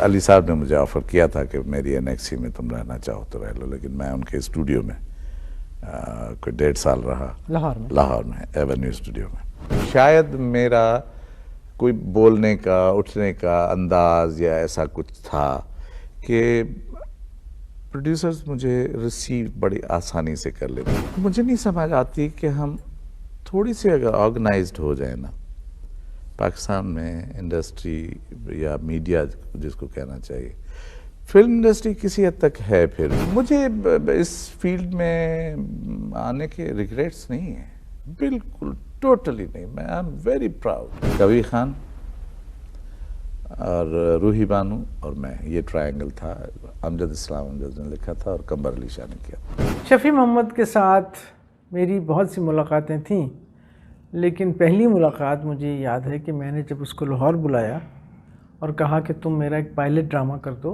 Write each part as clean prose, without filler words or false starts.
अली साहब ने मुझे ऑफ़र किया था कि मेरी एनएक्सी में तुम रहना चाहो तो रह लो, लेकिन मैं उनके स्टूडियो में कोई 1.5 साल रहा, लाहौर में एवेन्यू स्टूडियो में। शायद मेरा कोई बोलने का, उठने का अंदाज या ऐसा कुछ था कि प्रोड्यूसर्स मुझे रिसीव बड़ी आसानी से कर लेते। मुझे नहीं समझ आती कि हम थोड़ी सी अगर ऑर्गेनाइज्ड हो जाए ना, पाकिस्तान में इंडस्ट्री या मीडिया जिसको कहना चाहिए, फिल्म इंडस्ट्री किसी हद तक है। फिर मुझे इस फील्ड में आने के रिग्रेट्स नहीं है, बिल्कुल टोटली नहीं। मैं I am very proud. Kabir Khan और रूही बानू और मैं, ये ट्रायंगल था। अमजद इस्लाम अमजद ने लिखा था और कंबर अली शाह ने किया। शफी मोहम्मद के साथ मेरी बहुत सी मुलाकातें थीं, लेकिन पहली मुलाकात मुझे याद है कि मैंने जब उसको लाहौर बुलाया और कहा कि तुम मेरा एक पायलट ड्रामा कर दो,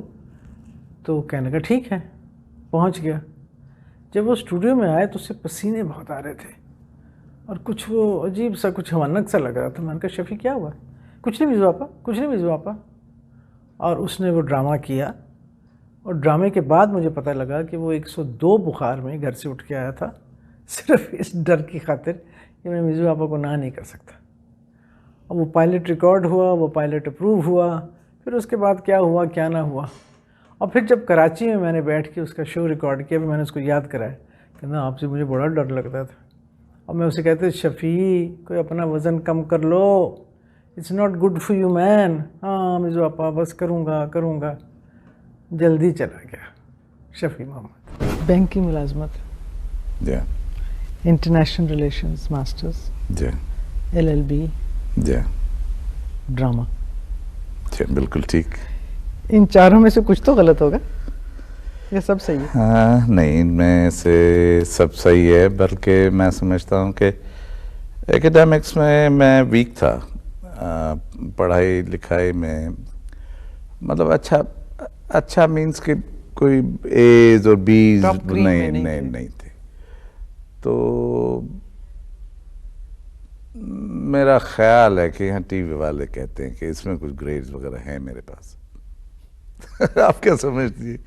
तो कहने का ठीक है, पहुंच गया। जब वो स्टूडियो में आए तो उससे पसीने बहुत आ रहे थे और कुछ वो अजीब सा, कुछ हवानक सा लग रहा था। मैंने कहा शफी क्या हुआ? कुछ नहीं भिजवा पा, कुछ नहीं भिजवा पा। और उसने वो ड्रामा किया और ड्रामे के बाद मुझे पता लगा कि वो 102 बुखार में घर से उठ के आया था, सिर्फ इस डर की खातिर कि मैं मिज़ू आपा को ना नहीं कर सकता। और वो पायलट रिकॉर्ड हुआ, वो पायलट अप्रूव हुआ। फिर उसके बाद क्या हुआ क्या ना हुआ। और फिर जब कराची में मैंने बैठ के उसका शो रिकॉर्ड किया, फिर मैंने उसको याद कराया कि ना आपसे मुझे बड़ा डर लगता था। और मैं उसे कहते शफ़ी कोई अपना वज़न कम कर लो, it's not good for you man. हाँ मिज़ू आपा बस करूँगा। जल्दी चला गया शफ़ी मोहम्मद। बैंक की मुलाजमत, international relations masters, LLB, drama, बिल्कुल ठीक। इन चारों में से कुछ तो गलत होगा या सब सही है? हाँ, नहीं, इनमें से सब सही है, बल्कि मैं समझता हूँ कि एकेडमिक्स में मैं वीक था। पढ़ाई लिखाई में मतलब अच्छा मीन्स कि कोई एज और बीज नहीं थे। तो मेरा ख्याल है कि यहाँ टीवी वाले कहते हैं कि इसमें कुछ ग्रेड्स वगैरह हैं मेरे पास। आप क्या समझती है?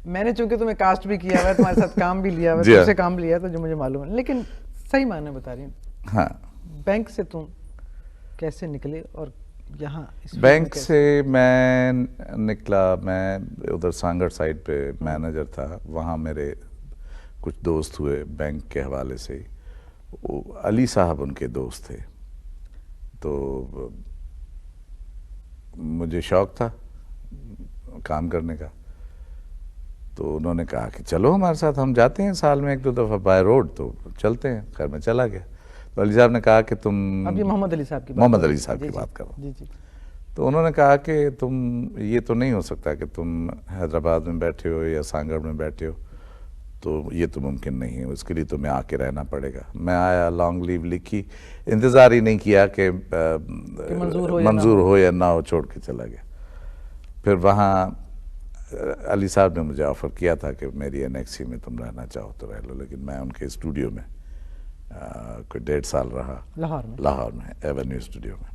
मैंने चूंकि तुम्हें कास्ट भी किया हुआ है, तुम्हारे साथ काम भी लिया हुआ है, तुमसे काम लिया तो जो मुझे मालूम है, लेकिन सही माने बता रही हूँ। हाँ, बैंक से तुम कैसे निकले और यहाँ? बैंक से मैं निकला, मैं उधर सांगड़ साइड पे मैनेजर था। वहाँ मेरे कुछ दोस्त हुए बैंक के हवाले से। वो अली साहब उनके दोस्त थे, तो मुझे शौक़ था काम करने का। तो उन्होंने कहा कि चलो हमारे साथ, हम जाते हैं साल में 1-2 दफ़ा बाय रोड, तो चलते हैं। खैर मैं चला गया। तो अली साहब ने कहा कि तुम, अब ये मोहम्मद अली साहब की बात करो। तो उन्होंने कहा कि तुम, ये तो नहीं हो सकता कि तुम हैदराबाद में बैठे हो या सांगड़ में बैठे हो, तो ये तो मुमकिन नहीं है, उसके लिए तुम्हें आके रहना पड़ेगा। मैं आया, लॉन्ग लीव लिखी, इंतज़ार ही नहीं किया कि मंजूर हो या ना हो, छोड़ के चला गया। फिर वहाँ अली साहब ने मुझे ऑफ़र किया था कि मेरी एनएक्सी में तुम रहना चाहो तो रह लो, लेकिन मैं उनके स्टूडियो में कोई 1.5 साल रहा, लाहौर में एवेन्यू स्टूडियो में।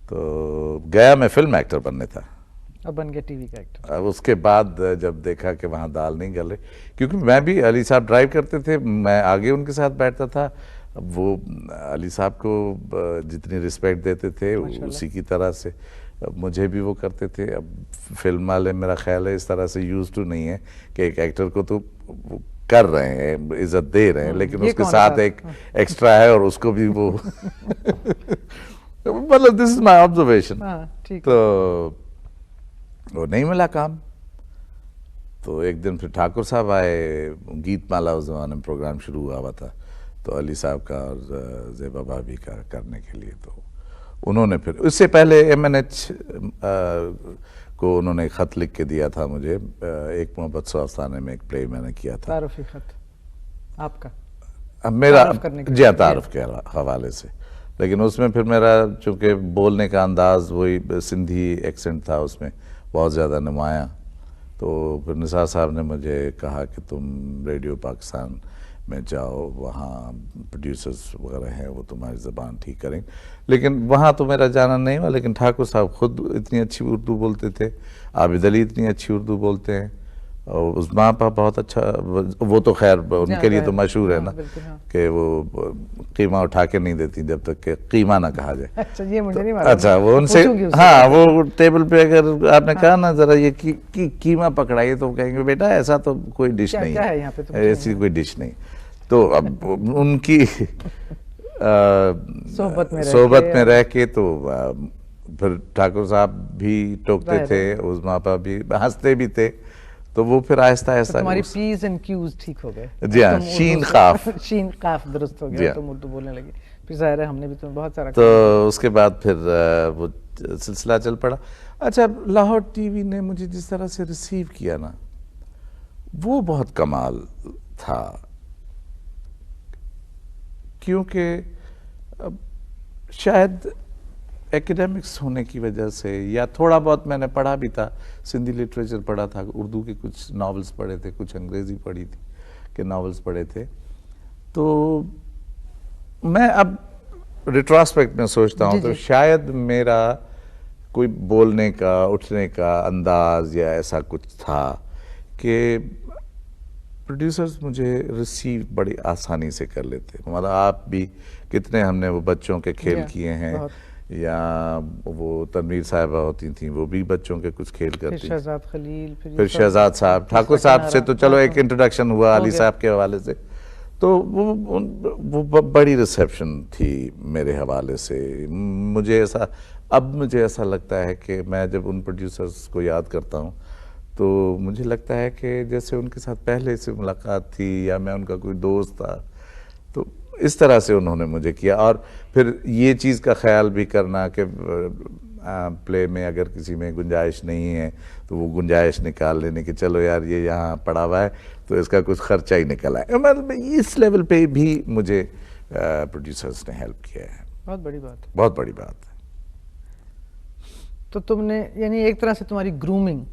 तो गया मैं फिल्म एक्टर बनने था, अब बन गया टीवी का एक्टर। अब उसके बाद जब देखा कि वहाँ दाल नहीं गले, क्योंकि मैं भी, अली साहब ड्राइव करते थे, मैं आगे उनके साथ बैठता था। वो अली साहब को जितनी रिस्पेक्ट देते थे उसी की तरह से मुझे भी वो करते थे। अब फिल्म वाले, मेरा ख्याल है, इस तरह से यूज टू नहीं है कि एक एक्टर को तो कर रहे हैं, इज्जत दे रहे हैं, लेकिन उसके साथ एक एक्स्ट्रा है और उसको भी वो मतलब दिस इज माय ऑब्जर्वेशन। तो वो नहीं मिला काम। तो एक दिन फिर ठाकुर साहब आए, गीत माला उस जमाने में प्रोग्राम शुरू हुआ था, तो अली साहब का और ज़ेबा भाभी का करने के लिए। तो उन्होंने फिर, उससे पहले MNH को उन्होंने ख़त लिख के दिया था मुझे। एक मोहब्बत सौ अफसाने में एक प्ले मैंने किया था, तारुफ़ी ख़त आपका, मेरा जी, तारुफ के हवाले से। लेकिन उसमें फिर मेरा चूँकि बोलने का अंदाज़ वही सिंधी एक्सेंट था, उसमें बहुत ज़्यादा नुमाया, तो फिर निसार साहब ने मुझे कहा कि तुम रेडियो पाकिस्तान में जाओ, वहाँ प्रोड्यूसर्स वगैरह हैं, वो तुम्हारी ज़बान ठीक करेंगे। लेकिन वहाँ तो मेरा जाना नहीं हुआ, लेकिन ठाकुर साहब खुद इतनी अच्छी उर्दू बोलते थे, आबिद अली इतनी अच्छी उर्दू बोलते हैं, और उस्मा आपा बहुत अच्छा, वो तो खैर उनके लिए तो मशहूर है ना कि वो कीमा उठा के नहीं देती जब तक कि कीमा ना कहा जाए। अच्छा, ये मुझे नहीं मालूम। अच्छा, वो उनसे, हाँ, वो टेबल पे अगर आपने कहा ना जरा ये कीमा पकड़ाइए, तो कहेंगे बेटा ऐसा तो कोई डिश नहीं है, ऐसी कोई डिश नहीं। तो अब उनकी सोहबत में रह के तो फिर ठाकुर साहब भी टोकते थे, उस्मा आपा भी हंसते भी थे, तो वो फिर आहिस्ता आहिस्ता तुम्हारी पीज एंड क्यूज ठीक हो गए। जी हाँ, शीन काफ दुरुस्त हो गया, तुम उर्दू बोलने लगे। फिर जाहिर है हमने भी तुम्हें बहुत सारा, तो उसके बाद फिर वो सिलसिला चल पड़ा। अच्छा, लाहौर टीवी ने मुझे जिस तरह से रिसीव किया ना, वो बहुत कमाल था, क्योंकि शायद एकेडमिक्स होने की वजह से, या थोड़ा बहुत मैंने पढ़ा भी था, सिंधी लिटरेचर पढ़ा था, उर्दू के कुछ नॉवेल्स पढ़े थे, कुछ अंग्रेज़ी पढ़ी थी के नॉवेल्स पढ़े थे, तो मैं अब रिट्रोस्पेक्ट में सोचता हूँ तो शायद मेरा कोई बोलने का, उठने का अंदाज या ऐसा कुछ था कि प्रोड्यूसर्स मुझे रिसीव बड़ी आसानी से कर लेते। मतलब आप भी कितने, हमने वो बच्चों के खेल किए हैं, या वो तनवीर साहिबा होती थी, वो भी बच्चों के कुछ खेल करती, शहजाद खलील, फिर शहजाद साहब, ठाकुर साहब से तो चलो एक इंट्रोडक्शन हुआ अली साहब के हवाले से, तो वो बड़ी रिसेप्शन थी मेरे हवाले से। मुझे ऐसा लगता है कि मैं जब उन प्रोड्यूसर्स को याद करता हूँ तो मुझे लगता है कि जैसे उनके साथ पहले से मुलाकात थी, या मैं उनका कोई दोस्त था, तो इस तरह से उन्होंने मुझे किया। और फिर ये चीज़ का ख्याल भी करना कि प्ले में अगर किसी में गुंजाइश नहीं है तो वो गुंजाइश निकाल लेने की, चलो यार ये यहाँ पड़ा हुआ है तो इसका कुछ खर्चा ही निकल आए। मतलब इस लेवल पे भी मुझे प्रोड्यूसर्स ने हेल्प किया है। बहुत बड़ी बात है, बहुत बड़ी बात है। तो तुमने, यानी एक तरह से तुम्हारी ग्रूमिंग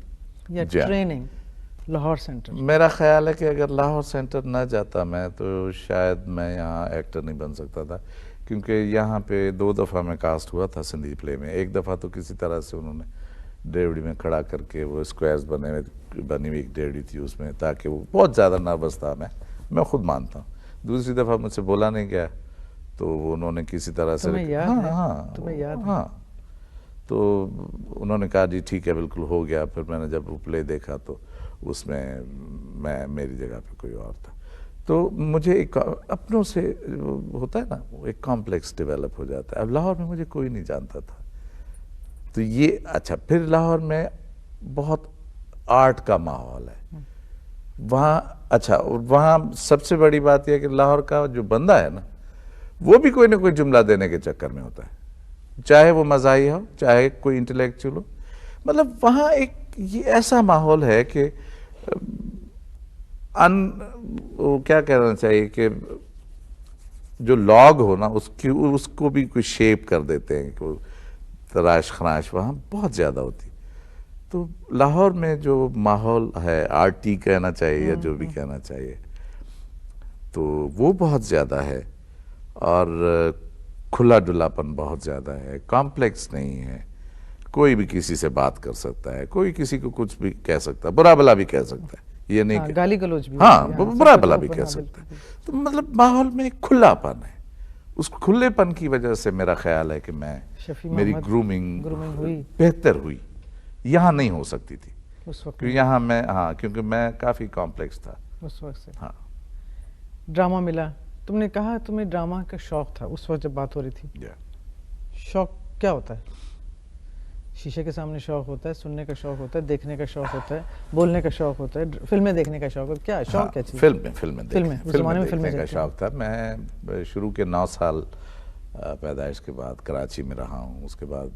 या ट्रेनिंग लाहौर सेंटर, मेरा ख्याल है कि अगर लाहौर सेंटर ना जाता मैं, तो शायद मैं यहाँ एक्टर नहीं बन सकता था, क्योंकि यहाँ पे 2 दफ़ा मैं कास्ट हुआ था सिंधी प्ले में। एक दफ़ा तो किसी तरह से उन्होंने डेवड़ी में खड़ा करके, वो स्क्वायर्स बनी हुई एक डेवड़ी थी उसमें, ताकि वो बहुत ज़्यादा नर्वस था मैं खुद मानता हूँ। दूसरी दफ़ा मुझसे बोला नहीं गया, तो उन्होंने किसी तरह से, तुम्हें याद है? तो उन्होंने कहा जी ठीक है, बिल्कुल हो गया। फिर मैंने जब वो प्ले देखा तो उसमें मेरी जगह पे कोई और था, तो मुझे एक अपनों से होता है ना, एक कॉम्प्लेक्स डेवलप हो जाता है। अब लाहौर में मुझे कोई नहीं जानता था, तो ये अच्छा, फिर लाहौर में बहुत आर्ट का माहौल है वहाँ। अच्छा, वहाँ सबसे बड़ी बात यह है कि लाहौर का जो बंदा है ना, वो भी कोई ना कोई जुमला देने के चक्कर में होता है, चाहे वो मज़ाही हो, चाहे कोई इंटेलेक्चुअल हो। मतलब वहाँ एक ये ऐसा माहौल है कि क्या कहना चाहिए कि जो लॉग हो ना, उसको भी कोई शेप कर देते हैं, कोई तराश खराश वहाँ बहुत ज़्यादा होती। तो लाहौर में जो माहौल है, आर्टी कहना चाहिए या जो भी कहना चाहिए, तो वो बहुत ज़्यादा है, और खुला डुलापन बहुत ज़्यादा है, कॉम्प्लेक्स नहीं है। कोई भी किसी से बात कर सकता है, कोई किसी को कुछ भी कह सकता है, बुरा भला भी कह सकता है, ये नहीं गाली गलौज भी, बुरा भला भी कह सकता है। तो मतलब माहौल में एक खुलापन है। उस खुलेपन की वजह से मेरा ख्याल है कि मेरी ग्रूमिंग बेहतर हुई। यहाँ नहीं हो सकती थी उस वक्त, क्योंकि यहाँ क्योंकि मैं काफ़ी कॉम्प्लेक्स था उस वक्त से। हाँ, ड्रामा मिला, तुमने कहा तुम्हें ड्रामा का शौक था उस वक्त जब बात हो रही थी। शौक क्या होता है? शीशे के सामने शौक होता है, सुनने का शौक होता है, देखने का शौक होता है, बोलने का शौक होता है, फिल्में देखने का शौक होता है, क्या है शौक? क्या चीज़? फिल्में देखने का शौक था। मैं शुरू के 9 साल पैदाइश के बाद कराची में रहा हूँ। उसके बाद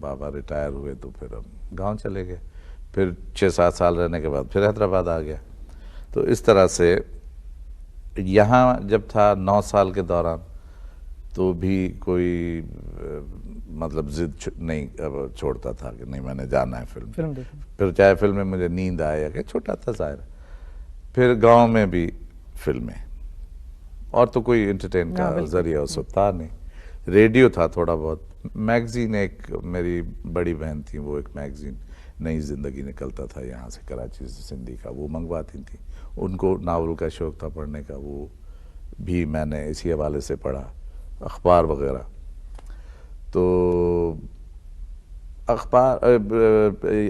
बाबा रिटायर हुए तो फिर हम गाँव चले गए, फिर 6-7 साल रहने के बाद फिर हैदराबाद आ गया। तो इस तरह से यहाँ जब था 9 साल के दौरान, तो भी कोई मतलब जिद नहीं छोड़ता था कि नहीं मैंने जाना है फिल्म देखने। फिर चाहे फिल्म में मुझे नींद आए या कि छोटा था जाहिर। फिर गांव में भी फिल्में, और तो कोई एंटरटेन का जरिया उस वक्त था नहीं। रेडियो था थोड़ा बहुत, मैगजीन एक मेरी बड़ी बहन थी, वो एक मैगजीन नई जिंदगी निकलता था यहाँ से कराची से सिंधी का, वो मंगवाती थी। उनको नावल का शौक था पढ़ने का, वो भी मैंने इसी हवाले से पढ़ा, अखबार वगैरह। तो अखबार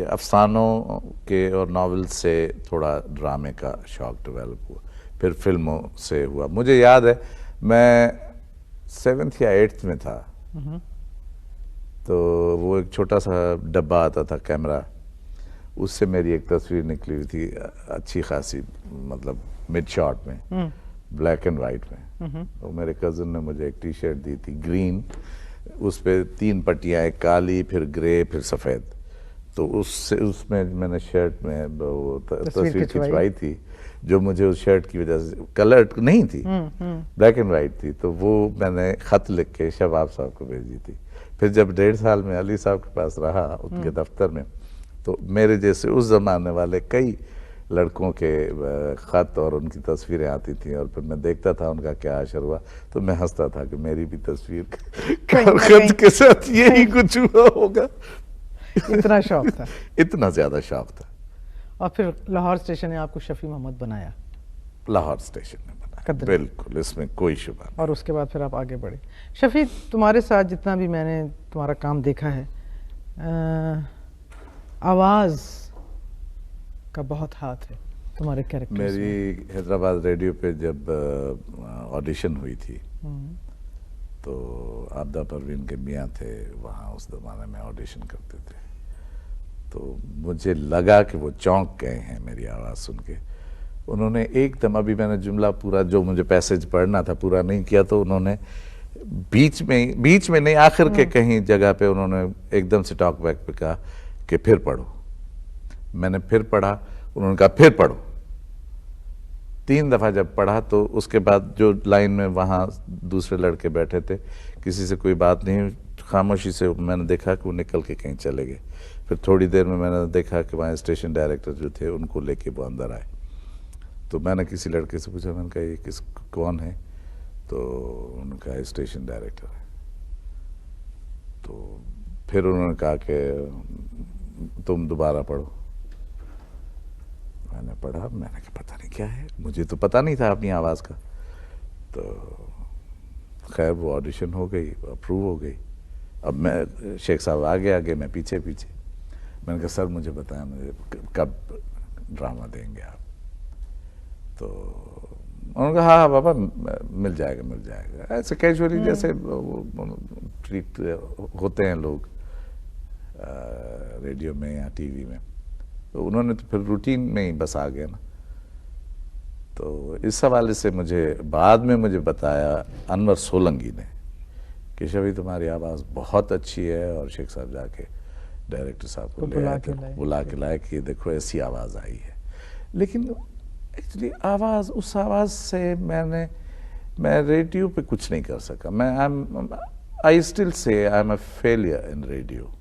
अफसानों के और नावल से थोड़ा ड्रामे का शौक डेवलप हुआ, फिर फिल्मों से हुआ। मुझे याद है मैं 7th या 8th में था, तो वो एक छोटा सा डब्बा आता था कैमरा, उससे मेरी एक तस्वीर निकली हुई थी अच्छी खासी, मतलब मिड शॉट में, ब्लैक एंड वाइट में। तो मेरे कज़न ने मुझे एक टी शर्ट दी थी ग्रीन, उस पे 3 पट्टियाँ, एक काली, फिर ग्रे, फिर सफ़ेद। तो उससे उसमें मैंने शर्ट में वो तस्वीर खिंचवाई थी, जो मुझे उस शर्ट की वजह से कलर नहीं थी, ब्लैक एंड वाइट थी। तो वो मैंने ख़त लिख के शबाब साहब को भेजी थी। फिर जब 1.5 साल में अली साहब के पास रहा उनके दफ्तर में, तो मेरे जैसे उस ज़माने वाले कई लड़कों के ख़त और उनकी तस्वीरें आती थी, और फिर मैं देखता था उनका क्या असर हुआ, तो मैं हंसता था कि मेरी भी तस्वीर ख़त के साथ यही कुछ हुआ होगा। इतना शौक था। इतना ज़्यादा शौक था। और फिर लाहौर स्टेशन ने आपको शफी मोहम्मद बनाया? लाहौर स्टेशन ने बनाया, बिल्कुल, इसमें कोई शुबा नहीं। और उसके बाद फिर आप आगे बढ़े। शफी, तुम्हारे साथ जितना भी मैंने तुम्हारा काम देखा है, आवाज़ का बहुत हाथ है तुम्हारे कैरेक्टर। मेरी हैदराबाद रेडियो पे जब ऑडिशन हुई थी, तो आबदा परवीन के मियाँ थे वहाँ, उस ज़माने में ऑडिशन करते थे। तो मुझे लगा कि वो चौंक गए हैं मेरी आवाज़ सुन के। उन्होंने एकदम, अभी मैंने जुमला पूरा जो मुझे पैसेज पढ़ना था पूरा नहीं किया, तो उन्होंने बीच में नहीं, आखिर के कहीं जगह पे उन्होंने एकदम से टॉक बैक पे कहा कि फिर पढ़ो। मैंने फिर पढ़ा, उन्होंने कहा फिर पढ़ो। 3 दफ़ा जब पढ़ा, तो उसके बाद जो लाइन में वहाँ दूसरे लड़के बैठे थे, किसी से कोई बात नहीं, खामोशी से मैंने देखा कि वो निकल के कहीं चले गए। फिर थोड़ी देर में मैंने देखा कि वहाँ स्टेशन डायरेक्टर जो थे उनको लेके वो अंदर आए। तो मैंने किसी लड़के से पूछा, मैंने कहा ये कौन है? तो उन्होंने कहा स्टेशन डायरेक्टर है। तो फिर उन्होंने कहा कि तुम दोबारा पढ़ो। मैंने पढ़ा, मैंने कहा पता नहीं क्या है, मुझे तो पता नहीं था अपनी आवाज़ का। तो खैर वो ऑडिशन हो गई, अप्रूव हो गई। अब मैं, शेख साहब आगे मैं पीछे। मैंने कहा सर मुझे बताएं, मुझे कब ड्रामा देंगे आप? तो उन्होंने कहा हाँ बाबा मिल जाएगा। ऐसे कैजुअली जैसे ट्रीट होते हैं लोग रेडियो में या टीवी में। तो उन्होंने तो फिर रूटीन में ही बस आ गया ना। तो इस हवाले से मुझे बाद में मुझे बताया अनवर सोलंकी ने कि शफी तुम्हारी आवाज़ बहुत अच्छी है, और शेख साहब जाके डायरेक्टर साहब को बुला के लाए कि देखो ऐसी आवाज़ आई है। लेकिन एक्चुअली आवाज़, उस आवाज़ से मैं रेडियो पे कुछ नहीं कर सका। I still say I am a failure in radio,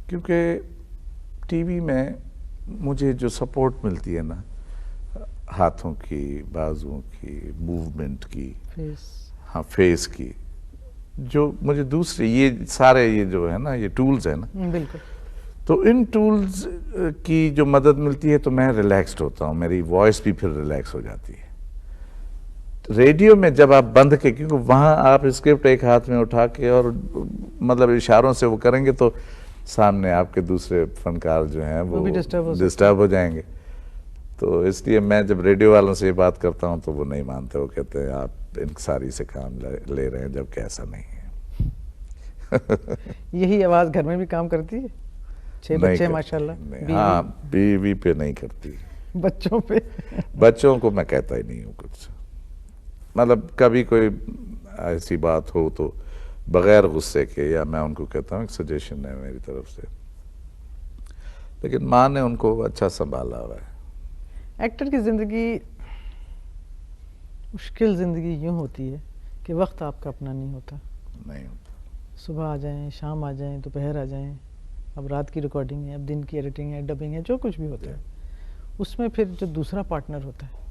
क्योंकि टीवी में मुझे जो सपोर्ट मिलती है ना, हाथों की, बाजुओं की, मूवमेंट की, फेस की, जो मुझे दूसरे ये सारे ये जो है ना, ये टूल्स है ना, बिल्कुल, तो इन टूल्स की जो मदद मिलती है तो मैं रिलैक्स्ड होता हूँ, मेरी वॉइस भी फिर रिलैक्स हो जाती है। रेडियो में जब आप बंद के, क्योंकि वहाँ आप स्क्रिप्ट एक हाथ में उठा के और मतलब इशारों से वो करेंगे, तो सामने आपके दूसरे फनकार जो हैं वो डिस्टर्ब हो जाएंगे। तो इसलिए मैं जब रेडियो वालों से ये बात करता हूँ तो वो नहीं मानते, वो कहते हैं आप इंसारी से काम ले रहे हैं, जबकि ऐसा नहीं है। यही आवाज़ घर में भी काम करती है? 6 बच्चे माशाल्लाह। हाँ, बीवी पे नहीं करती, बच्चों पे। बच्चों को मैं कहता ही नहीं हूँ कुछ, मतलब कभी कोई ऐसी बात हो तो बगैर गुस्से के, या मैं उनको कहता हूँ एक सजेशन है मेरी तरफ से, लेकिन माँ ने उनको अच्छा संभाला हुआ है। एक्टर की ज़िंदगी मुश्किल ज़िंदगी यूँ होती है कि वक्त आपका अपना नहीं होता। सुबह आ जाएं, शाम आ जाएं, दोपहर आ जाएं, अब रात की रिकॉर्डिंग है, अब दिन की एडिटिंग है, डबिंग है, जो कुछ भी होता है उसमें फिर जो दूसरा पार्टनर होता है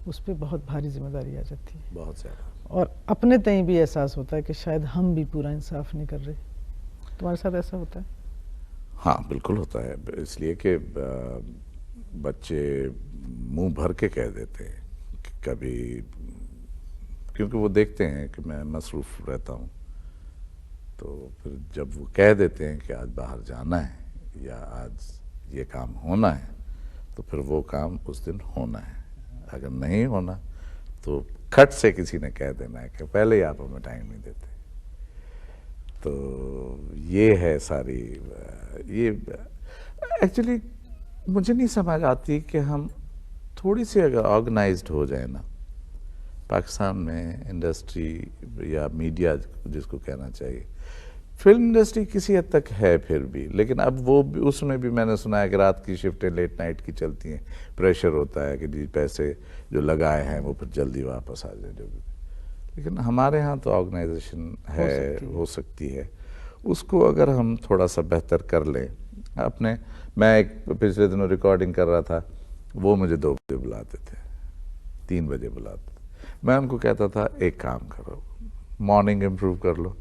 उस पर बहुत भारी जिम्मेदारी आ जाती है, बहुत ज़्यादा। और अपने तय भी एहसास होता है कि शायद हम भी पूरा इंसाफ नहीं कर रहे। तुम्हारे साथ ऐसा होता है? हाँ बिल्कुल होता है, इसलिए कि बच्चे मुंह भर के कह देते हैं कि कभी, क्योंकि वो देखते हैं कि मैं मसरूफ़ रहता हूँ, तो फिर जब वो कह देते हैं कि आज बाहर जाना है या आज ये काम होना है, तो फिर वो काम उस दिन होना है। अगर नहीं होना तो खट से किसी ने कह देना है कि पहले ही आप हमें टाइम नहीं देते। तो ये है सारी, ये एक्चुअली मुझे नहीं समझ आती कि हम थोड़ी सी अगर ऑर्गेनाइज्ड हो जाए ना, पाकिस्तान में इंडस्ट्री या मीडिया जिसको कहना चाहिए, फिल्म इंडस्ट्री किसी हद तक है फिर भी, लेकिन अब वो भी, उसमें भी मैंने सुना है कि रात की शिफ्टें लेट नाइट की चलती हैं, प्रेशर होता है कि जी पैसे जो लगाए हैं वो फिर जल्दी वापस आ जाए जो भी। लेकिन हमारे यहाँ तो ऑर्गेनाइजेशन है, हो सकती है, उसको अगर हम थोड़ा सा बेहतर कर लें अपने। मैं एक पिछले दिनों रिकॉर्डिंग कर रहा था, वो मुझे 2 बजे बुलाते थे, 3 बजे बुलाते थे। मैं उनको कहता था एक काम करो, मॉर्निंग इम्प्रूव कर लो,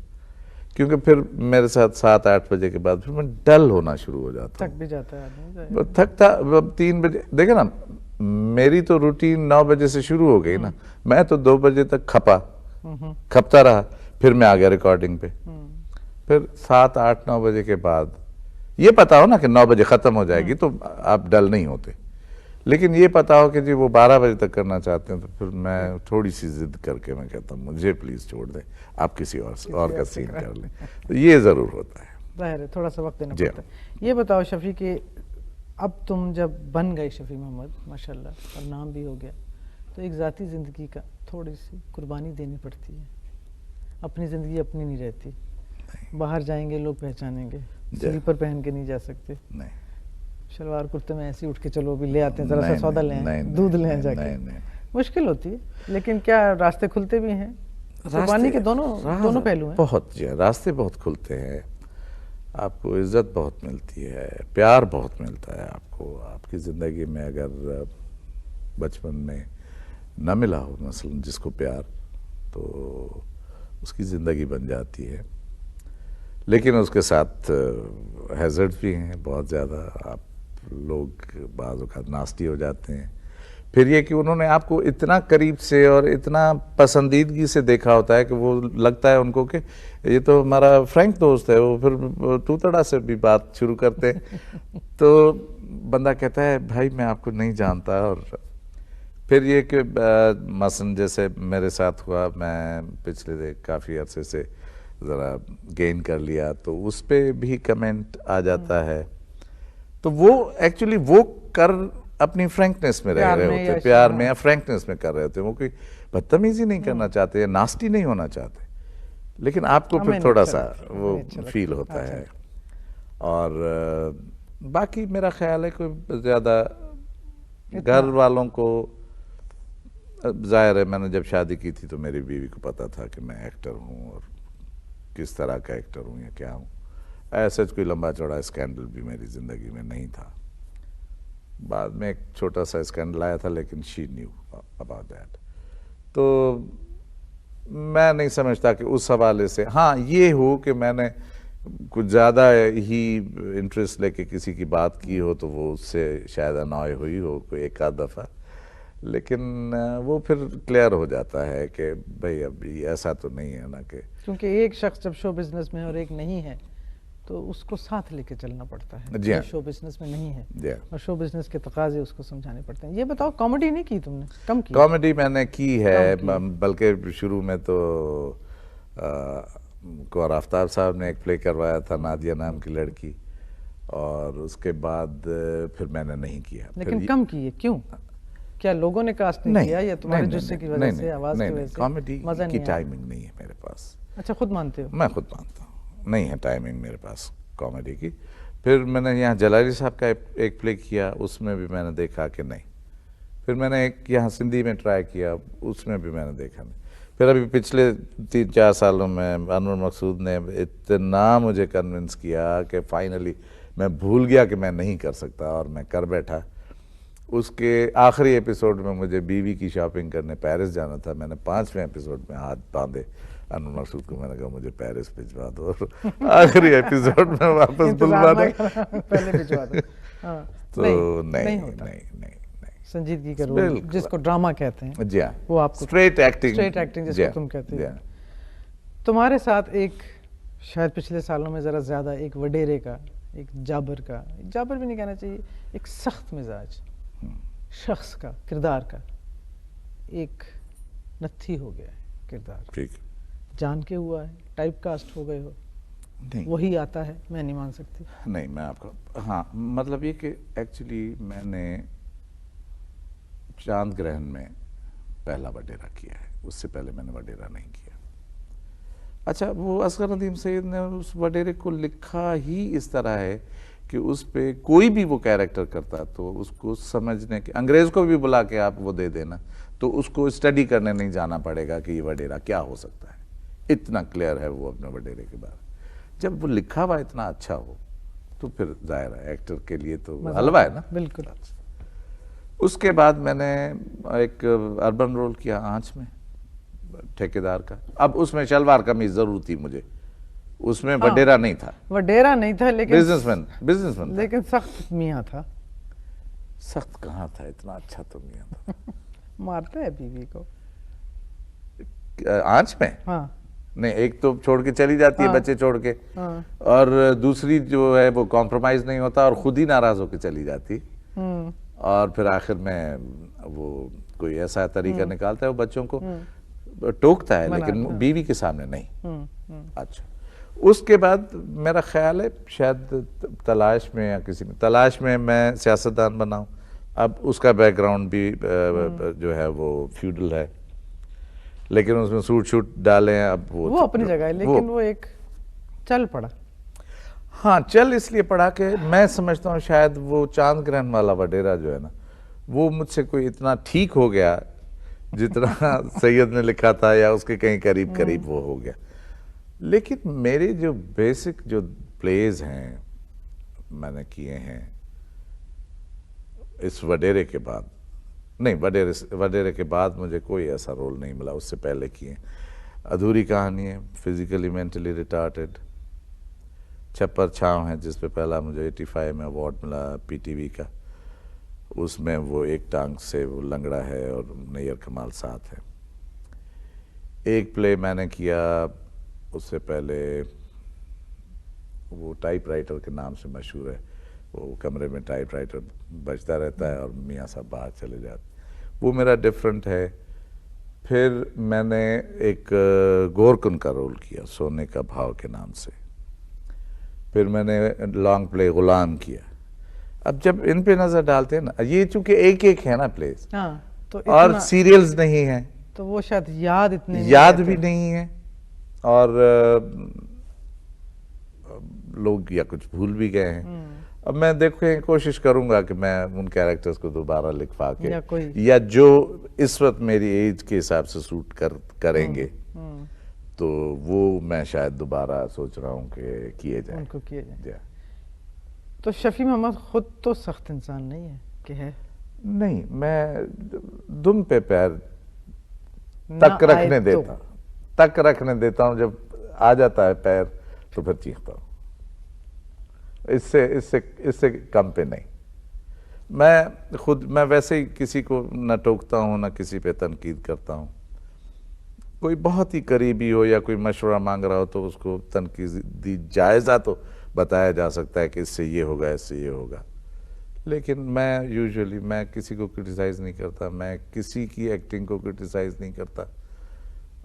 क्योंकि फिर मेरे साथ 7-8 बजे के बाद फिर मैं डल होना शुरू हो जाता हूँ, थक भी जाता है आदमी। थकता 3 बजे, देखे ना मेरी तो रूटीन 9 बजे से शुरू हो गई ना, मैं तो 2 बजे तक खपता रहा, फिर मैं आ गया रिकॉर्डिंग पे। फिर 7-8-9 बजे के बाद ये पता हो ना कि 9 बजे ख़त्म हो जाएगी तो आप डल नहीं होते, लेकिन ये पता हो कि जी वो 12 बजे तक करना चाहते हैं, तो फिर मैं थोड़ी सी जिद करके मैं कहता हूँ मुझे प्लीज़ छोड़ दें, आप किसी और का सीन कर लें, तो ये ज़रूर होता है। जाहिर है थोड़ा सा वक्त देना पड़ता है। ये बताओ शफ़ी कि अब तुम जब बन गए शफ़ी मोहम्मद माशाल्लाह और नाम भी हो गया, तो एक ज़ाती ज़िंदगी का थोड़ी सी कुर्बानी देनी पड़ती है, अपनी ज़िंदगी अपनी नहीं रहती, बाहर जाएंगे लोग पहचानेंगे, स्लीपर पहन के नहीं जा सकते, नहीं शलवार कुर्ते में ऐसे उठ के चलो भी ले आते हैं, जरा सा सौदा ले आए, दूध ले आए जाके, मुश्किल होती है, लेकिन क्या रास्ते खुलते भी हैं? कुर्बानी के दोनों पहलू हैं। बहुत जी, रास्ते बहुत खुलते हैं, आपको इज्जत बहुत मिलती है, प्यार बहुत मिलता है आपको। आपकी ज़िंदगी में अगर बचपन में न मिला हो मसलन जिसको प्यार, तो उसकी ज़िंदगी बन जाती है, लेकिन उसके साथ हैज़र्ड्स भी हैं बहुत ज़्यादा। आप लोग बाज़ औक़ात नास्टी हो जाते हैं, फिर ये कि उन्होंने आपको इतना करीब से और इतना पसंदीदगी से देखा होता है कि वो लगता है उनको कि ये तो हमारा फ्रैंक दोस्त है, वो फिर तू तड़ा से भी बात शुरू करते हैं तो बंदा कहता है भाई मैं आपको नहीं जानता। और फिर ये कि मसलन जैसे मेरे साथ हुआ, मैं पिछले काफ़ी अरसे से ज़रा गेन कर लिया, तो उस पर भी कमेंट आ जाता है, तो वो एक्चुअली वो कर अपनी फ्रैंकनेस में रह रहे होते, प्यार में या फ्रैंकनेस में कर रहे होते, वो कोई बदतमीजी नहीं करना चाहते या नास्टी नहीं होना चाहते, लेकिन आपको फिर थोड़ा सा वो फील होता है। और बाकी मेरा ख्याल है कोई ज़्यादा घर वालों को, जाहिर है मैंने जब शादी की थी तो मेरी बीवी को पता था कि मैं एक्टर हूँ और किस तरह का एक्टर हूँ या क्या हूँ। ऐसा कोई लंबा चौड़ा स्कैंडल भी मेरी ज़िंदगी में नहीं था। बाद में एक छोटा सा स्कैंडल आया था, लेकिन शी न्यू अबाउट दैट। तो मैं नहीं समझता कि उस हवाले से, हाँ ये हो कि मैंने कुछ ज़्यादा ही इंटरेस्ट लेके किसी की बात की हो तो वो उससे शायद अनॉय हुई हो कोई एक आध दफ़ा, लेकिन वो फिर क्लियर हो जाता है कि भाई अभी ऐसा तो नहीं है ना, कि क्योंकि एक शख्स जब शो बिजनेस में और एक नहीं है तो उसको साथ लेके चलना पड़ता है, जो शो बिजनेस में नहीं है और शो बिजनेस के तकाजे उसको समझाने पड़ते हैं। ये बताओ कॉमेडी नहीं की तुमने? कम की? कॉमेडी मैंने की है, बल्कि शुरू में तो कौर आफ्ताब साहब ने एक प्ले करवाया था, नादिया नाम की लड़की, और उसके बाद फिर मैंने नहीं किया। लेकिन कम की है, क्यों? क्या लोगों ने कास्ट नहीं किया या तुम्हारे जुस्से की वजह से, आवाज की वजह से? कॉमेडी की टाइमिंग नहीं है मेरे पास। अच्छा, खुद मानते हो? मैं खुद मानता हूँ नहीं है टाइमिंग मेरे पास कॉमेडी की। फिर मैंने यहाँ जलाली साहब का एक प्ले किया, उसमें भी मैंने देखा कि नहीं। फिर मैंने एक यहाँ सिंधी में ट्राई किया, उसमें भी मैंने देखा नहीं। फिर अभी पिछले 3-4 सालों में अनवर मकसूद ने इतना मुझे कन्विंस किया कि फाइनली मैं भूल गया कि मैं नहीं कर सकता और मैं कर बैठा। उसके आखिरी एपिसोड में मुझे बीवी की शॉपिंग करने पेरिस जाना था। मैंने 5वें एपिसोड में हाथ बांधे अनवर मकसूद को, मैंने कहा मुझे पेरिस भिजवा दो और आखिरी एपिसोड में वापस बुलवा दो, पहले भिजवा दो। हाँ, तो नहीं संजीदगी का रोल जिसको ड्रामा कहते हैं, जी हाँ, वो आपको स्ट्रेट एक्टिंग जिसको तुम कहते हो। तुम्हारे साथ एक शायद पिछले सालों में ज़रा ज़्यादा एक वडेरे का, एक जाबर भी नहीं कहना चाहिए, एक सख्त मिजाज शख्स का, किरदार का एक नत्थी हो गया है किरदार। ठीक, जान के हुआ है, टाइप कास्ट हो गए हो? नहीं, वही आता है, मैं नहीं मान सकती। नहीं, मैं आपको, हाँ, मतलब ये कि एक्चुअली मैंने चांद ग्रहण में पहला वडेरा किया है, उससे पहले मैंने वडेरा नहीं किया। अच्छा, वो असगर नदीम सैयद ने उस वडेरे को लिखा ही इस तरह है कि उस पे कोई भी वो कैरेक्टर करता तो उसको समझने के, अंग्रेज को भी बुला के आप वो दे देना तो उसको स्टडी करने नहीं जाना पड़ेगा कि ये वडेरा क्या हो सकता है, इतना क्लियर है वो अपने वडेरे के बारे में। जब वो लिखा हुआ इतना अच्छा हो तो फिर जाहिर है एक्टर के लिए तो हलवा है ना। बिल्कुल। उसके बाद मैंने एक अर्बन रोल किया आंच में, ठेकेदार का। अब उसमें शलवार कमीज जरूर थी मुझे, उसमें वडेरा नहीं था। वडेरा नहीं था लेकिन बिजनेसमैन लेकिन सख्त मियाँ था। सख्त कहाँ था, इतना अच्छा तो मियाँ था। मारता है बीवी को आंच में? हाँ। नहीं, एक तो छोड़ के चली जाती है, बच्चे छोड़ के, और दूसरी जो है वो कॉम्प्रोमाइज नहीं होता और खुद ही नाराज होकर चली जाती, और फिर आखिर में वो कोई ऐसा तरीका निकालता है वो बच्चों को टोकता है, लेकिन बीवी के सामने नहीं। अच्छा, उसके बाद मेरा ख्याल है शायद तलाश में या किसी में, तलाश में मैं सियासतदान बना हूँ। अब उसका बैकग्राउंड भी जो है वो फ्यूडल है, लेकिन उसमें सूट शूट डाले हैं। अब वो अपनी जगह है, लेकिन वो एक चल पड़ा। हाँ, चल इसलिए पड़ा कि मैं समझता हूँ शायद वो चांद ग्रहण वाला वडेरा जो है ना, वो मुझसे कोई इतना ठीक हो गया जितना सैयद ने लिखा था, या उसके कहीं करीब करीब वो हो गया। लेकिन मेरे जो बेसिक जो प्लेज हैं मैंने किए हैं इस वडेरे के बाद, नहीं, वडेरे के बाद मुझे कोई ऐसा रोल नहीं मिला, उससे पहले किए। अधूरी कहानी है, फिजिकली मेंटली रिटार्टेड, छप्पर छाँव है जिस पे पहला मुझे 85 में अवार्ड मिला पीटीवी का, उसमें वो एक टांग से वो लंगड़ा है और नैयर कमाल साथ है। एक प्ले मैंने किया उससे पहले, वो टाइपराइटर के नाम से मशहूर है, वो कमरे में टाइपराइटर बजता रहता है और मियाँ साहब बाहर चले जाते, वो मेरा डिफरेंट है। फिर मैंने एक गोरकुन का रोल किया सोने का भाव के नाम से। फिर मैंने लॉन्ग प्ले गुलाम किया। अब जब इन पे नजर डालते हैं ना, ये चूंकि एक एक है ना प्लेस, तो और सीरियल्स नहीं है तो वो शायद याद भी नहीं है, और लोग या कुछ भूल भी गए हैं। अब मैं देखो कोशिश करूंगा कि मैं उन कैरेक्टर्स को दोबारा लिखवा के या जो इस वक्त मेरी एज के हिसाब से सूट करेंगे तो वो मैं शायद दोबारा सोच रहा हूँ कि किए जाए, उनको किए जाए। तो शफी मोहम्मद खुद तो सख्त इंसान नहीं है कि है? नहीं, मैं दुम पे पैर तक रखने देता हूँ, जब आ जाता है पैर तो फिर चीखता हूँ। इससे कम पे नहीं। मैं वैसे ही किसी को न टोकता हूँ न किसी पे तनकीद करता हूँ। कोई बहुत ही करीबी हो या कोई मशवरा मांग रहा हो तो उसको तनकीदी जायज़ा तो बताया जा सकता है कि इससे ये होगा, इससे ये होगा, लेकिन मैं यूजुअली मैं किसी को क्रिटिसाइज़ नहीं करता, मैं किसी की एक्टिंग को क्रिटिसाइज़ नहीं करता।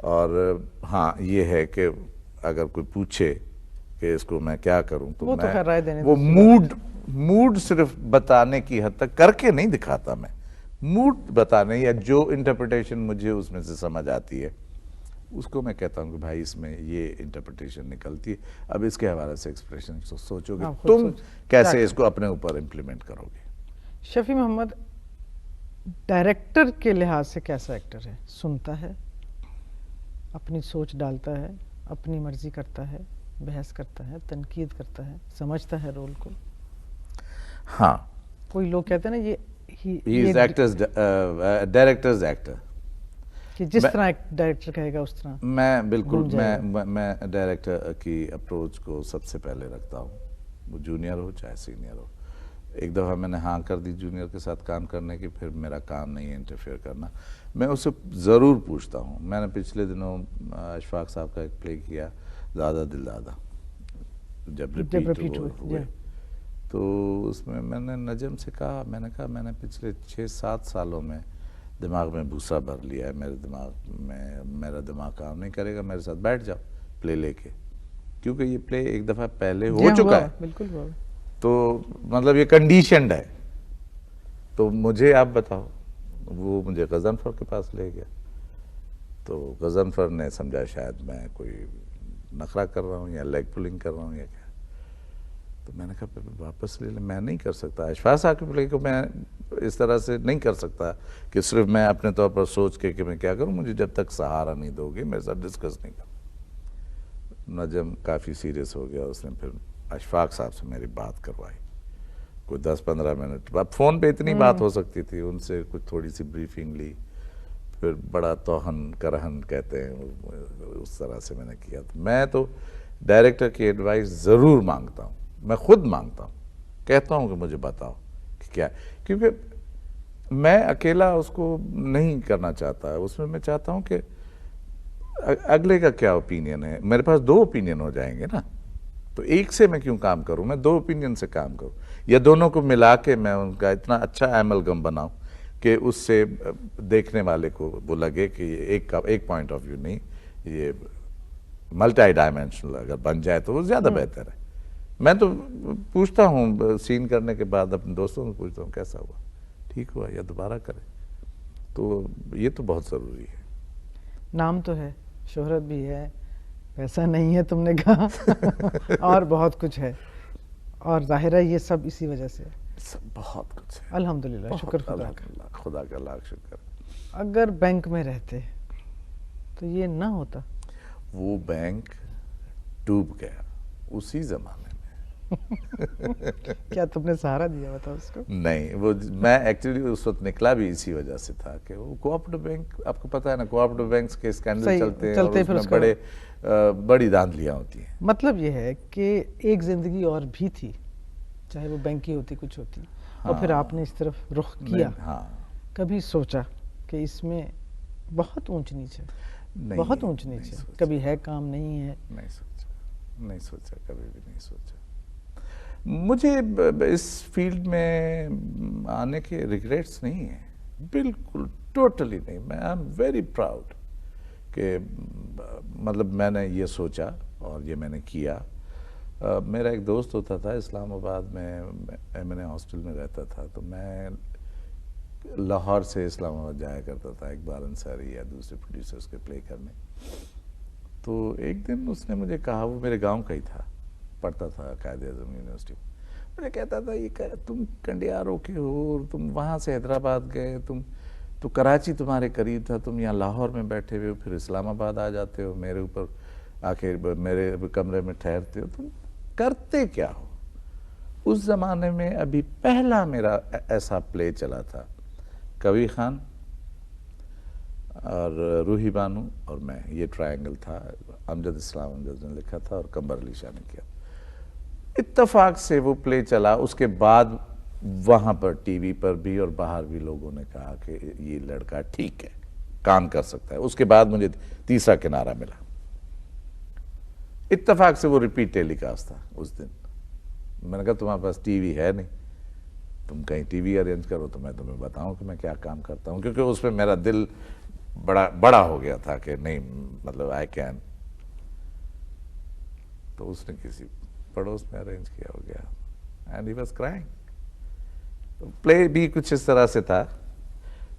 और हाँ, ये है कि अगर कोई पूछे कि इसको मैं क्या करूं तो मैं राय देने वो मूड सिर्फ बताने की हद तक करके नहीं दिखाता, मैं मूड बताने या जो इंटरप्रिटेशन मुझे उसमें से समझ आती है उसको मैं कहता हूं कि भाई इसमें ये इंटरप्रिटेशन निकलती है, अब इसके हवाले से एक्सप्रेशन सोचोगे तुम कैसे इसको अपने ऊपर इम्प्लीमेंट करोगे। शफी मोहम्मद डायरेक्टर के लिहाज से कैसा एक्टर है? सुनता है, अपनी सोच डालता है, अपनी मर्जी करता है, बहस करता है, तनकीद करता है, समझता है रोल को। हाँ, कोई लोग कहते हैं ना ये डायरेक्टर्स एक्टर, कि जिस तरह एक डायरेक्टर कहेगा उस तरह। मैं बिल्कुल मैं डायरेक्टर की अप्रोच को सबसे पहले रखता हूँ, वो जूनियर हो चाहे सीनियर हो। एक दफ़ा मैंने हाँ कर दी जूनियर के साथ काम करने की, फिर मेरा काम नहीं है इंटरफेयर करना। मैं उससे ज़रूर पूछता हूँ। मैंने पिछले दिनों अशफाक साहब का एक प्ले किया, ज़्यादा दिल ज़्यादा, जब रिपीट हुए, तो उसमें मैंने नजम से कहा, मैंने पिछले 6-7 सालों में दिमाग में भूसा भर लिया है, मेरे दिमाग में मेरा दिमाग काम नहीं करेगा, मेरे साथ बैठ जाओ प्ले लेके, क्योंकि ये प्ले एक दफ़ा पहले हो चुका है। बिल्कुल हुआ। तो मतलब ये कंडीशनड है। तो मुझे आप बताओ, वो मुझे गज़नफ़र के पास ले गया, तो गज़नफ़र ने समझा शायद मैं कोई नखरा कर रहा हूँ या लेग पुलिंग कर रहा हूँ या क्या। तो मैंने कहा वापस ले ले, मैं नहीं कर सकता, अशफाक साहब के प्ले को मैं इस तरह से नहीं कर सकता कि सिर्फ मैं अपने तौर पर सोच के कि मैं क्या करूँ, मुझे जब तक सहारा नहीं दोगे मेरे साथ डिस्कस नहीं कर। नजम काफ़ी सीरियस हो गया, उसने फिर अशफाक साहब से मेरी बात करवाई, कोई 10-15 मिनट। अब फ़ोन पे इतनी बात हो सकती थी, उनसे कुछ थोड़ी सी ब्रीफिंग ली, फिर बड़ा तोहन करहन कहते हैं उस तरह से मैंने किया। तो मैं तो डायरेक्टर की एडवाइस ज़रूर मांगता हूँ, मैं खुद मांगता हूँ, कहता हूँ कि मुझे बताओ कि क्या, क्योंकि मैं अकेला उसको नहीं करना चाहता, उसमें मैं चाहता हूँ कि अगले का क्या ओपिनियन है। मेरे पास 2 ओपिनियन हो जाएंगे ना, तो एक से मैं क्यों काम करूँ, मैं 2 ओपिनियन से काम करूँ, या दोनों को मिला के मैं उनका इतना अच्छा एमलगम बनाऊँ कि उससे देखने वाले को वो लगे कि एक पॉइंट ऑफ व्यू नहीं, ये मल्टी डायमेंशनल अगर बन जाए तो वो ज़्यादा बेहतर है। मैं तो पूछता हूँ सीन करने के बाद अपने दोस्तों से पूछता हूँ कैसा हुआ, ठीक हुआ या दोबारा करें। तो ये तो बहुत ज़रूरी है। नाम तो है, शोहरत भी है, पैसा नहीं है तुमने कहा और बहुत कुछ है, और जाहिर है ये सब इसी वजह से सब बहुत कुछ है। अल्हम्दुलिल्लाह, शुक्र खुदा का लाख शुक्र। अगर बैंक में रहते तो ये ना होता। वो बैंक डूब गया उसी जमाने में। क्या तुमने सहारा दिया बताओ उसको? नहीं, वो मैं एक्चुअली उस वक्त निकला भी इसी वजह से था कि वो कोऑपरेटिव बैंक, आपको पता है ना, कोऑपरेटिव बैंक्स के स्कैंडल चलते हैं और उसमें बड़ी धांधलियां होती हैं। मतलब ये है कि एक जिंदगी और भी थी, चाहे वो बैंक की होती कुछ होती, हाँ, और फिर आपने इस तरफ रुख किया। हाँ, कभी सोचा कि इसमें बहुत ऊंच नीच है, बहुत ऊंच नीच है, कभी है काम नहीं है? नहीं सोचा, कभी भी नहीं सोचा। मुझे इस फील्ड में आने के रिग्रेट्स नहीं है, बिल्कुल टोटली नहीं। मैं आई एम वेरी प्राउड कि मतलब मैंने ये सोचा और ये मैंने किया। मेरा एक दोस्त होता था इस्लामाबाद में, मैंने हॉस्टल में रहता था, तो मैं लाहौर से इस्लामाबाद जाया करता था इकबाल अंसारी या दूसरे प्रोड्यूसर्स के प्ले करने। तो एक दिन उसने मुझे कहा, वो मेरे गांव का ही था, पढ़ता था कायद-ए-आज़म यूनिवर्सिटी में, मुझे कहता था ये तुम कंडियारों के हो, तुम वहाँ से हैदराबाद गए, तुम तो कराची तुम्हारे करीब था, तुम यहाँ लाहौर में बैठे हुए हो, फिर इस्लामाबाद आ जाते हो, मेरे ऊपर आके मेरे कमरे में ठहरते हो, तुम करते क्या हो? उस ज़माने में अभी पहला मेरा ऐसा प्ले चला था, कवि खान और रूही बानू और मैं, ये ट्रायंगल था, अमजद इस्लाम अमजद ने लिखा था और कंबर अली शाह ने किया। इत्तफाक से वो प्ले चला, उसके बाद वहाँ पर टीवी पर भी और बाहर भी लोगों ने कहा कि ये लड़का ठीक है, काम कर सकता है। उसके बाद मुझे तीसरा किनारा मिला, इत्तफाक से वो रिपीट टेलीकास्ट था उस दिन। मैंने कहा तुम्हारे पास टीवी है नहीं, तुम कहीं टीवी अरेंज करो तो मैं तुम्हें बताऊं कि मैं क्या काम करता हूं, क्योंकि उसमें मेरा दिल बड़ा हो गया था कि नहीं, मतलब आई कैन। तो उसने किसी पड़ोस में अरेंज किया, हो गया, एंड ही वाज क्राइंग। तो प्ले भी कुछ इस तरह से था।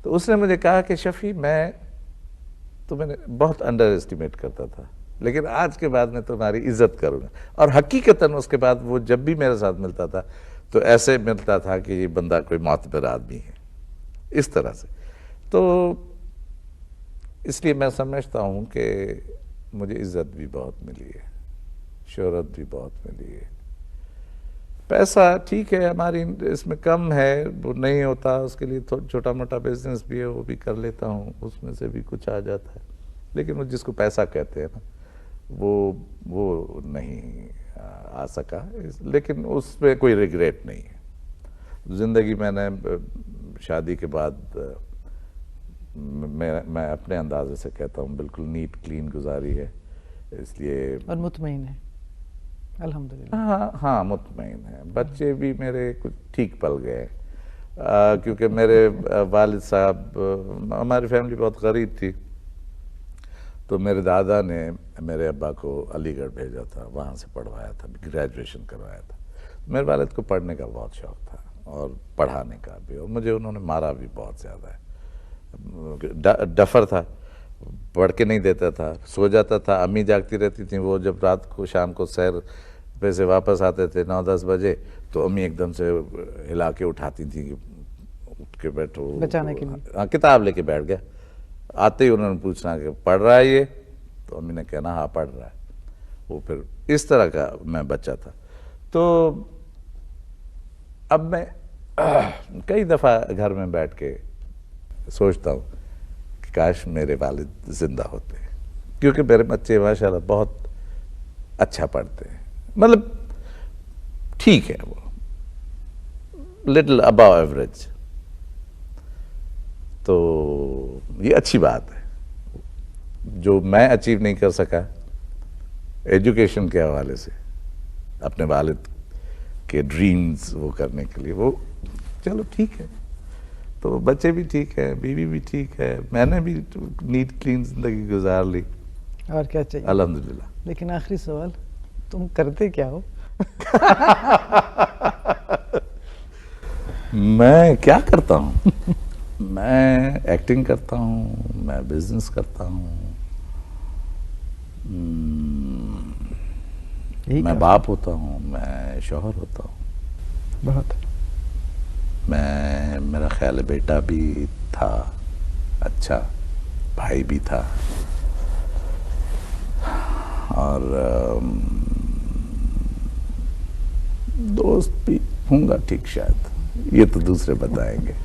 तो उसने मुझे कहा कि शफी, मैं तुम्हें बहुत अंडर एस्टिमेट करता था, लेकिन आज के बाद मैं तुम्हारी इज्जत करूंगा। और हकीकतन उसके बाद वो जब भी मेरे साथ मिलता था तो ऐसे मिलता था कि ये बंदा कोई मातबर आदमी है, इस तरह से। तो इसलिए मैं समझता हूँ कि मुझे इज्जत भी बहुत मिली है, शोहरत भी बहुत मिली है। पैसा ठीक है हमारी इसमें कम है, वो नहीं होता, उसके लिए छोटा मोटा बिजनेस भी है, वो भी कर लेता हूँ, उसमें से भी कुछ आ जाता है। लेकिन वो जिसको पैसा कहते हैं ना, वो नहीं आ सका, लेकिन उसमें कोई रिग्रेट नहीं है। ज़िंदगी मैंने शादी के बाद मैं अपने अंदाजे से कहता हूँ बिल्कुल नीट क्लीन गुजारी है, इसलिए और मुतमईन है अल्हम्दुलिल्लाह। हाँ हाँ, मुतमईन है। बच्चे भी मेरे कुछ ठीक पल गए, क्योंकि मेरे वालिद साहब, हमारी फैमिली बहुत गरीब थी, तो मेरे दादा ने मेरे अब्बा को अलीगढ़ भेजा था, वहाँ से पढ़वाया था, ग्रेजुएशन करवाया था। मेरे वालिद को पढ़ने का बहुत शौक था और पढ़ाने का भी, और मुझे उन्होंने मारा भी बहुत ज़्यादा है। डफर था, पढ़ के नहीं देता था, सो जाता था, अम्मी जागती रहती थी, वो जब रात को शाम को सैर पे से वापस आते थे 9-10 बजे, तो अम्मी एकदम से हिला के उठाती थी कि उठ के बैठो, बचाने के लिए। हाँ, किताब लेके बैठ गया। आते ही उन्होंने पूछना कि पढ़ रहा है ये, तो अम्मी ने कहना हाँ पढ़ रहा है। वो फिर इस तरह का मैं बच्चा था। तो अब मैं कई दफ़ा घर में बैठ के सोचता हूँ कि काश मेरे वालिद जिंदा होते, क्योंकि मेरे बच्चे माशाल्लाह बहुत अच्छा पढ़ते हैं, मतलब ठीक है, वो लिटिल अबव एवरेज, तो ये अच्छी बात है। जो मैं अचीव नहीं कर सका एजुकेशन के हवाले से, अपने वालिद के ड्रीम्स वो करने के लिए, वो चलो ठीक है। तो बच्चे भी ठीक है, बीवी भी ठीक है, मैंने भी नीट क्लीन जिंदगी गुजार ली, और क्या चाहिए अल्हम्दुलिल्लाह। लेकिन आखिरी सवाल, तुम करते क्या हो? मैं क्या करता हूँ? मैं एक्टिंग करता हूँ, मैं बिजनेस करता हूँ, मैं बाप होता हूँ, मैं शौहर होता हूँ। बहुत। मैं, मेरा ख्याल है बेटा भी था, अच्छा भाई भी था, और दोस्त भी हूँगा ठीक शायद, ये तो दूसरे बताएंगे।